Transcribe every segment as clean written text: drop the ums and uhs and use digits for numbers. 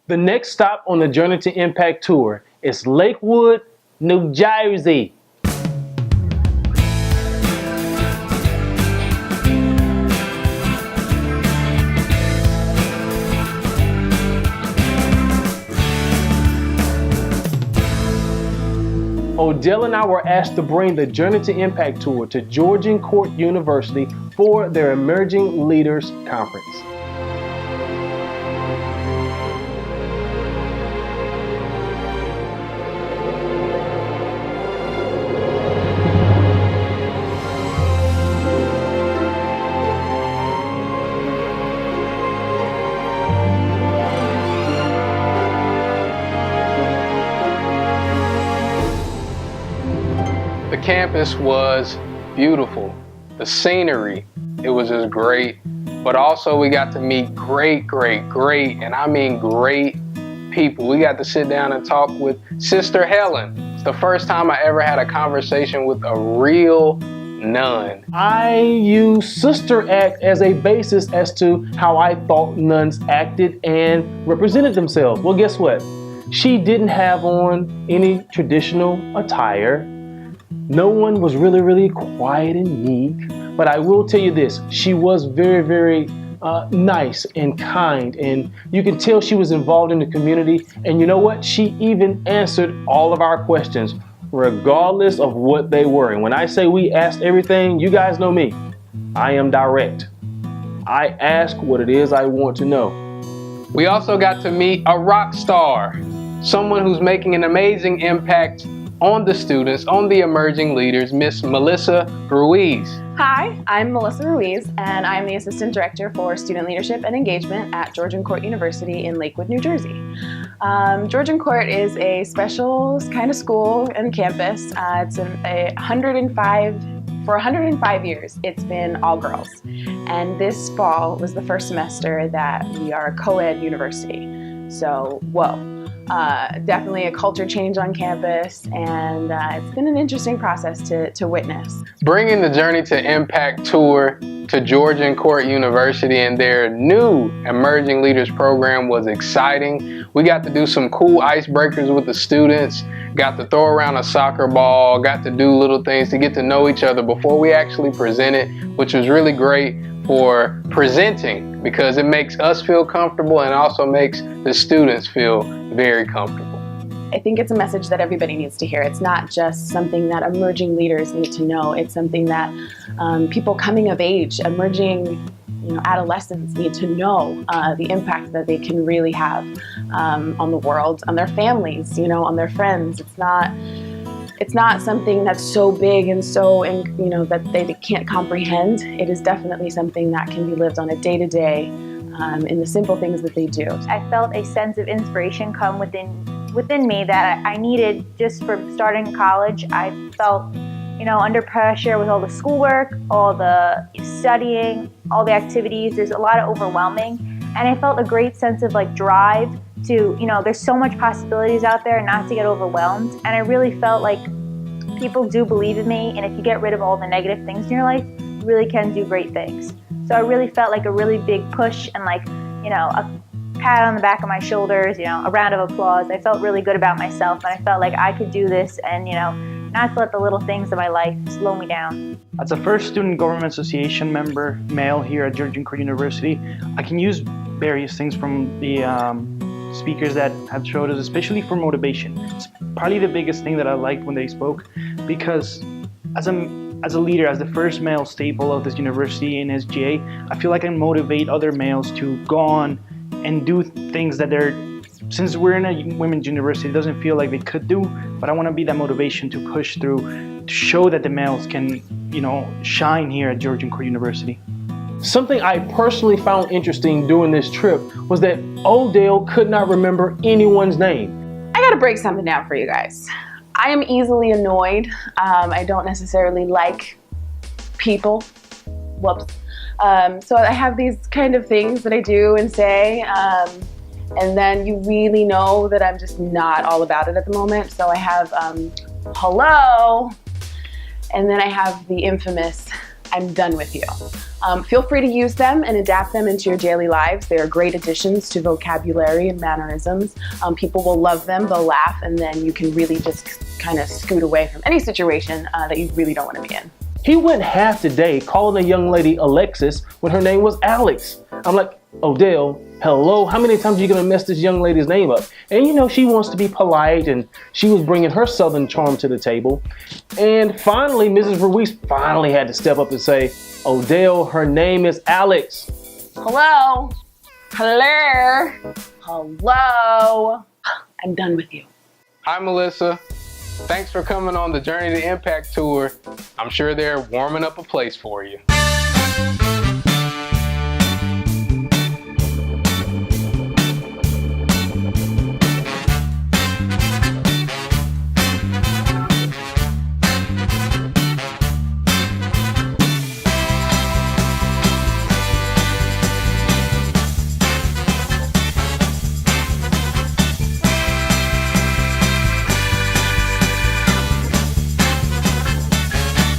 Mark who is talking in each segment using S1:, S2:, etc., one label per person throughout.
S1: The next stop on the Journey to Impact tour is Lakewood, New Jersey. Odell and I were asked to bring the Journey to Impact tour to Georgian University for their Emerging Leaders Conference.
S2: The campus was beautiful. The scenery, it was just great. But also we got to meet great, and I mean great people. We got to sit down and talk with Sister Helen. It's the first time I ever had a conversation with a real nun.
S1: I use Sister Act as a basis as to how I thought nuns acted and represented themselves. Well, guess what? She didn't have on any traditional attire. No one was really quiet and meek, but I will tell you this, she was very nice and kind, and you can tell she was involved in the community. And you know what? She even answered all of our questions, regardless of what they were. And when I say we asked everything, you guys know me. I am direct. I ask what it is I want to know.
S2: We also got to meet a rock star, someone who's making an amazing impact on the students, on the emerging leaders, Miss Melissa Ruiz.
S3: Hi, I'm Melissa Ruiz, and I'm the Assistant Director for Student Leadership and Engagement at Georgian University in Lakewood, New Jersey. Georgian is a special kind of school and campus. It's a 105 years, it's been all girls. And this fall was the first semester that we are a co-ed university. So, whoa. Definitely a culture change on campus, and it's been an interesting process to witness.
S2: Bringing the Journey to Impact tour to Georgian University and their new Emerging Leaders program was exciting. We got to do some cool icebreakers with the students, got to throw around a soccer ball, got to do little things to get to know each other before we actually presented, which was really great for presenting because it makes us feel comfortable and also makes the students feel very comfortable.
S3: I think it's a message that everybody needs to hear. It's not just something that emerging leaders need to know. It's something that people coming of age, emerging adolescents need to know the impact that they can really have on the world, on their families, on their friends. It's not something that's so big and so, that they can't comprehend. It is definitely something that can be lived on a day-to-day in the simple things that they do.
S4: I felt a sense of inspiration come within me that I needed just for starting college. I felt, under pressure with all the schoolwork, all the studying, all the activities. There's a lot of overwhelming, and I felt a great sense of drive to, there's so much possibilities out there not to get overwhelmed. And I really felt like people do believe in me, and if you get rid of all the negative things in your life, you really can do great things. So I really felt like a really big push and a pat on the back of my shoulders, a round of applause. I felt really good about myself, and I felt like I could do this and, not to let the little things of my life slow me down.
S5: As a first Student Government Association member, male here at Georgian University, I can use various things from the speakers that have showed us, especially for motivation. It's probably the biggest thing that I liked when they spoke, because as a leader, as the first male staple of this university in SGA, I feel like I motivate other males to go on and do things that since we're in a women's university, it doesn't feel like they could do, but I want to be that motivation to push through, to show that the males can, shine here at Georgian University.
S1: Something I personally found interesting during this trip was that Odell could not remember anyone's name.
S3: I gotta break something down for you guys. I am easily annoyed. I don't necessarily like people. Whoops. So I have these kind of things that I do and say, and then you really know that I'm just not all about it at the moment. So I have hello, and then I have the infamous I'm done with you. Feel free to use them and adapt them into your daily lives. They are great additions to vocabulary and mannerisms. People will love them, they'll laugh, and then you can really just kind of scoot away from any situation that you really don't want to be in.
S1: He went half the day calling a young lady Alexis when her name was Alex. I'm like, Odell, hello, how many times are you gonna mess this young lady's name up? And you know, she wants to be polite and she was bringing her southern charm to the table. And finally, Mrs. Ruiz finally had to step up and say, Odell, her name is Alex.
S3: Hello? Hello? Hello? I'm done with you.
S2: Hi, Melissa. Thanks for coming on the Journey to Impact tour. I'm sure they're warming up a place for you.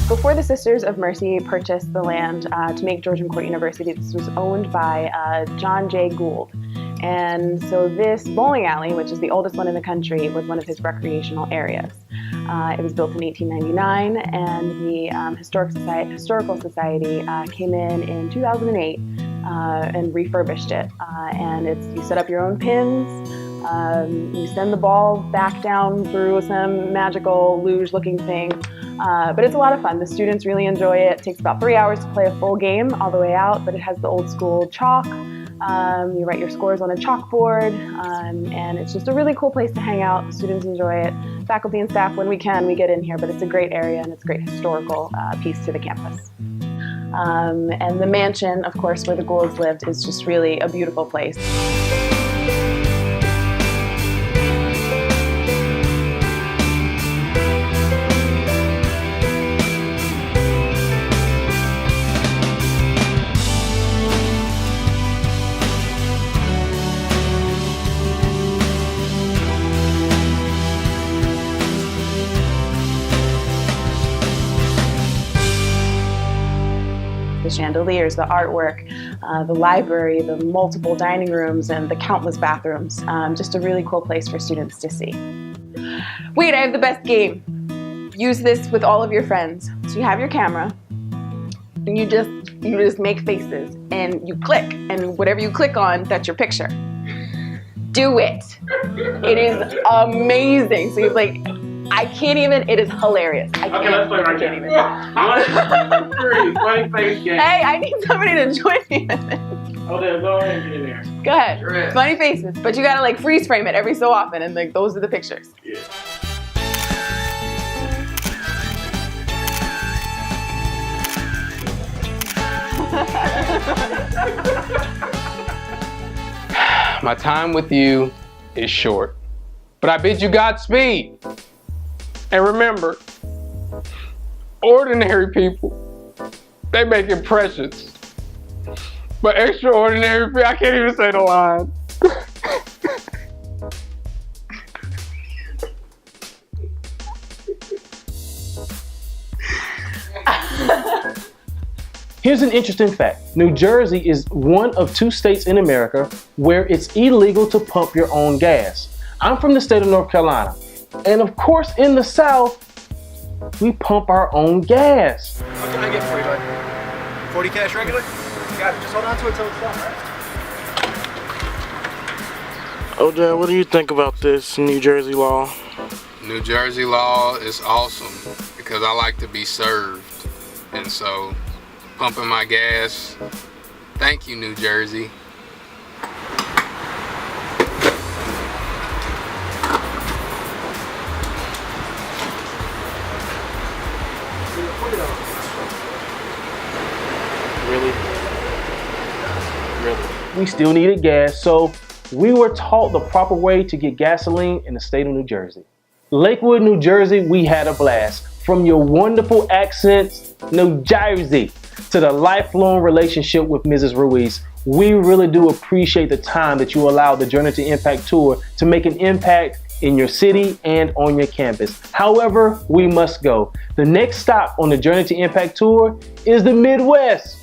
S3: Before the Sisters of Mercy purchased the land to make Georgian Court University, this was owned by John J. Gould. And so this bowling alley, which is the oldest one in the country, was one of his recreational areas. It was built in 1899, and the Historical Society came in 2008 and refurbished it. And you set up your own pins, you send the ball back down through some magical luge-looking thing. But it's a lot of fun. The students really enjoy it. It takes about 3 hours to play a full game all the way out, but it has the old school chalk. You write your scores on a chalkboard, and it's just a really cool place to hang out. The students enjoy it. Faculty and staff, when we can, we get in here, but it's a great area and it's a great historical piece to the campus. And the mansion, of course, where the Goulds lived, is just really a beautiful place. The chandeliers, the artwork, the library, the multiple dining rooms, and the countless bathrooms. Just a really cool place for students to see. Wait, I have the best game. Use this with all of your friends. So you have your camera, and you just make faces, and you click, and whatever you click on, that's your picture. Do it. It is amazing. So you're like, I can't even, it is hilarious. I can't,
S1: let's play right
S3: I can't
S1: now.
S3: even.
S1: 1, 2, 3, funny face game.
S3: Hey, I need somebody to join me with it.
S1: Odell, go ahead and get in there.
S3: Go ahead.
S2: Sure.
S3: Funny faces, but you gotta like freeze frame it every so often, and like those are the pictures.
S1: Yeah.
S2: My time with you is short, but I bid you Godspeed. And remember, ordinary people, they make impressions. But extraordinary people, I can't even say the line.
S1: Here's an interesting fact. New Jersey is one of 2 states in America where it's illegal to pump your own gas. I'm from the state of North Carolina. And of course, in the South, we pump our own gas.
S6: What can I get for you, bud? 40 cash regular? Got it. Just hold on to it till it's done, right?
S7: Odell, what do you think about this New Jersey law?
S2: New Jersey law is awesome because I like to be served. And so, pumping my gas, thank you, New Jersey.
S7: Really?
S1: We still needed gas, so we were taught the proper way to get gasoline in the state of New Jersey. Lakewood, New Jersey, we had a blast. From your wonderful accents, New Jersey, to the lifelong relationship with Mrs. Ruiz, we really do appreciate the time that you allowed the Journey to Impact tour to make an impact in your city and on your campus. However, we must go. The next stop on the Journey to Impact tour is the Midwest.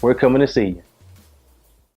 S1: We're coming to see you.